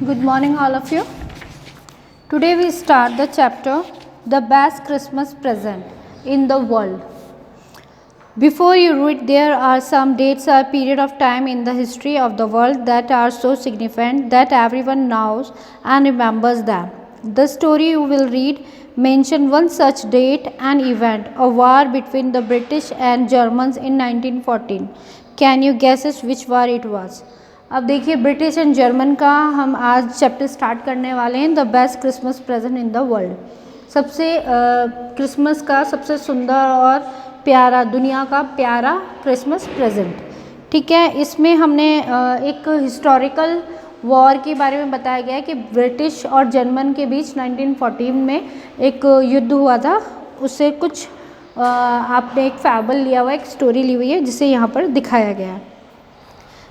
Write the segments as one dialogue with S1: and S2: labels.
S1: Good morning, all of you. Today we start the chapter The Best Christmas Present in the World. Before you read, there are some dates or period of time in the history of the world that are so significant that everyone knows and remembers them. The story you will read mention one such date and event, a war between the British and Germans in 1914. Can you guess which war it was? अब देखिए British and German का हम आज chapter start करने वाले हैं the best Christmas present in the world. सबसे Christmas का सबसे सुंदर और प्यारा, दुनिया का प्यारा क्रिसमस प्रेजेंट। ठीक है, इसमें हमने एक हिस्टोरिकल वॉर के बारे में बताया गया है कि ब्रिटिश और जर्मन के बीच 1914 में एक युद्ध हुआ था। उससे कुछ आपने एक फैबल लिया हुआ, एक स्टोरी ली हुई है जिसे यहाँ पर दिखाया गया है।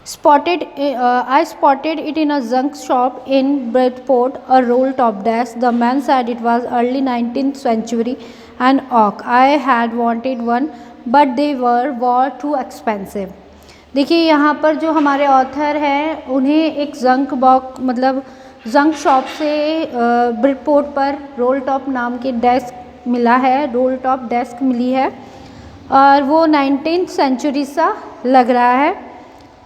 S1: I spotted it in a junk shop in Bridgeport, a roll-top desk. The man said it was early 19th century and oak. I had wanted one, but they were too expensive. देखिए यहाँ पर जो हमारे author हैं उन्हें एक junk box मतलब junk shop से ब्रिडपोर्ट पर रोल टॉप नाम के डेस्क मिला है, रोल टॉप डेस्क मिली है और वो 19th सेंचुरी सा लग रहा है।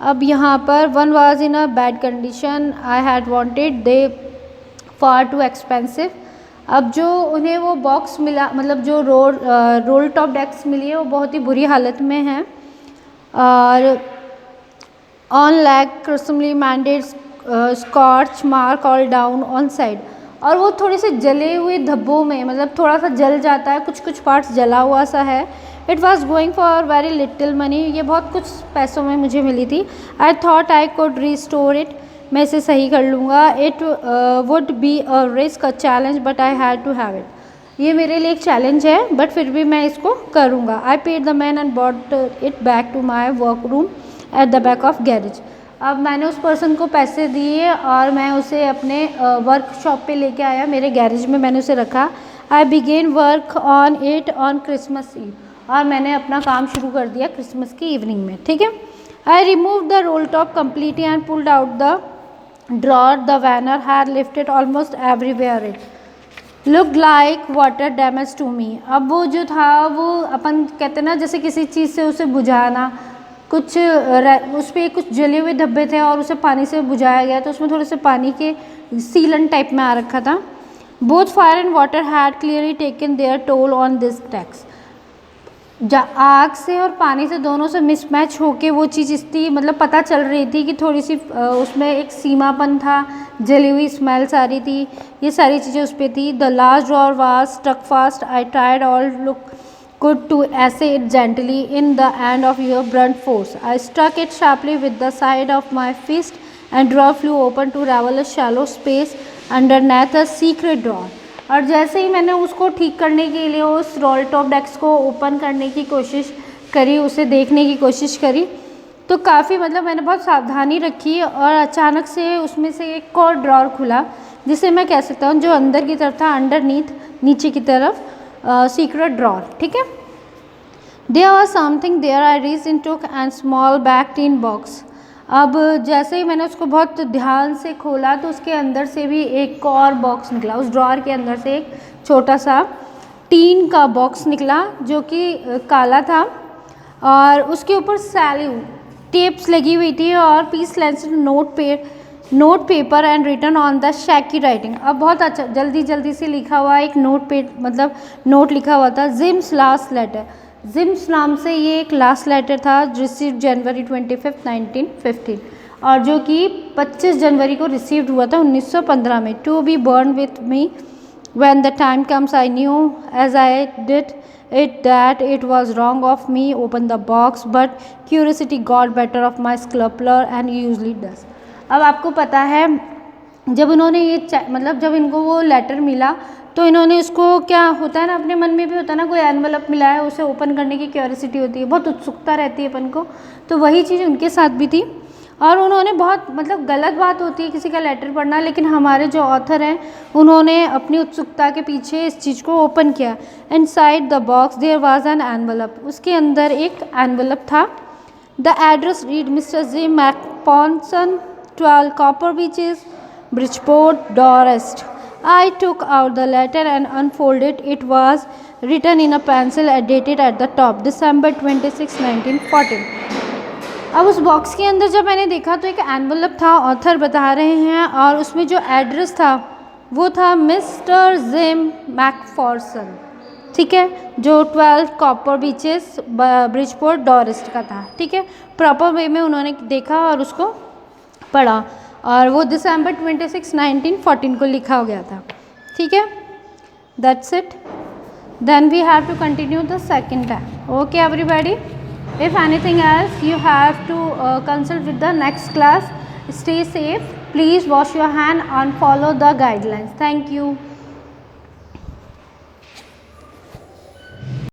S1: अब यहाँ पर one was in a bad condition, I had wanted they far too expensive. अब जो उन्हें वो बॉक्स मिला मतलब जो रोल टॉप डेस्क मिली है वो बहुत ही बुरी हालत में है और on leg crisply mended Scotch mark all down on side, और वो थोड़े से जले हुए धब्बों में मतलब थोड़ा सा जल जाता है, कुछ कुछ पार्ट्स जला हुआ सा है। It was going for very little money, ये बहुत कुछ पैसों में मुझे मिली थी। I thought I could restore it, मैं इसे सही कर लूँगा। It would be a risk, a challenge, but I had to have it. ये मेरे लिए एक चैलेंज है बट फिर भी मैं इसको करूँगा। I paid the man and bought it back to my work room at the back of garage. अब मैंने उस पर्सन को पैसे दिए और मैं उसे अपने वर्कशॉप पे लेके आया, मेरे गैरेज में मैंने उसे रखा। I began work on it on Christmas Eve, और मैंने अपना काम शुरू कर दिया क्रिसमस की इवनिंग में। ठीक है, I remove the roll top completely and pulled out the drawer the banner had lifted almost everywhere. It look like water damage to me. अब वो जो था वो अपन कहते ना जैसे किसी चीज़ से उसे बुझाना, कुछ उस पर कुछ जले हुए धब्बे थे और उसे पानी से बुझाया गया तो उसमें थोड़े से पानी के सीलन टाइप में आ रखा था। Both fire and water had clearly taken their toll on this टेक्स। आग से और पानी से दोनों से मिसमैच होके वो चीज़ इतनी मतलब पता चल रही थी कि थोड़ी सी उसमें एक सीमापन था, जली हुई स्मेल्स आ रही थी, ये सारी चीज़ें उस पर थी। The last drawer was stuck fast, I tried all look good to essay it gently in the end of your blunt force. I struck it sharply with the side of my fist and drawer flew open to reveal a shallow space underneath a secret drawer. और जैसे ही मैंने उसको ठीक करने के लिए उस role top desk को ओपन करने की कोशिश करी, उसे देखने की कोशिश करी तो काफ़ी मतलब मैंने बहुत सावधानी रखी और अचानक से उसमें से एक और ड्रॉर खुला जिसे मैं कह सकता हूँ जो अंदर की तरफ था, अंडरनीथ नीचे की तरफ सीक्रेट ड्रॉर। ठीक है, there was something there, I reach in took and small back tin box. अब जैसे ही मैंने उसको बहुत ध्यान से खोला तो उसके अंदर से भी एक और बॉक्स निकला, उस ड्रॉर के अंदर से एक छोटा सा टीन का बॉक्स निकला जो कि काला था और उसके ऊपर सैल्यू टेप्स लगी हुई थी और piece lens note paper and written on the shaky writing. अब बहुत अच्छा जल्दी से लिखा हुआ एक मतलब नोट लिखा हुआ था, जिम्स लास्ट लेटर। जिम्स नाम से ये एक लास्ट लेटर था, रिसीव जनवरी 25, 1915 और जो कि 25 जनवरी को रिसीव्ड हुआ था 1915 में। To be burn with me when the time comes, I knew as I did it that it was wrong of me open the box, but curiosity got better of my scruple and usually does. अब आपको पता है जब उन्होंने ये मतलब जब इनको वो लेटर मिला तो इन्होंने उसको क्या होता है ना, अपने मन में भी होता है ना, कोई एनवलप मिला है उसे ओपन करने की क्यूरियोसिटी होती है, बहुत उत्सुकता रहती है अपन को, तो वही चीज़ उनके साथ भी थी। और उन्होंने बहुत मतलब गलत बात होती है किसी का लेटर पढ़ना, लेकिन हमारे जो ऑथर हैं उन्होंने अपनी उत्सुकता के पीछे इस चीज़ को ओपन किया। Inside the box there was an envelope, उसके अंदर एक एनवलप था। The address read Mr J McPonson 12 copper beeches Bridgeport, Dorset. I took out the letter and unfolded. It was written in a pencil and dated at the top, December 26, 1914. अब उस box के अंदर जब मैंने देखा तो एक एनवलप था, ऑथर बता रहे हैं, और उसमें जो एड्रेस था वो था मिस्टर जिम मैकफॉर्सन, ठीक है, जो 12 कॉपर बीचेस ब्रिजपोर्ट डॉरेस्ट का था, ठीक है। प्रॉपर वे में उन्होंने देखा और उसको पढ़ा, और वो दिसंबर 26, 1914 को लिखा हो गया था, ठीक है। That's it. Then we have to continue the second time. Okay everybody, if anything else you have to consult with the next class. Stay safe, please wash your hand and follow the guidelines. Thank you.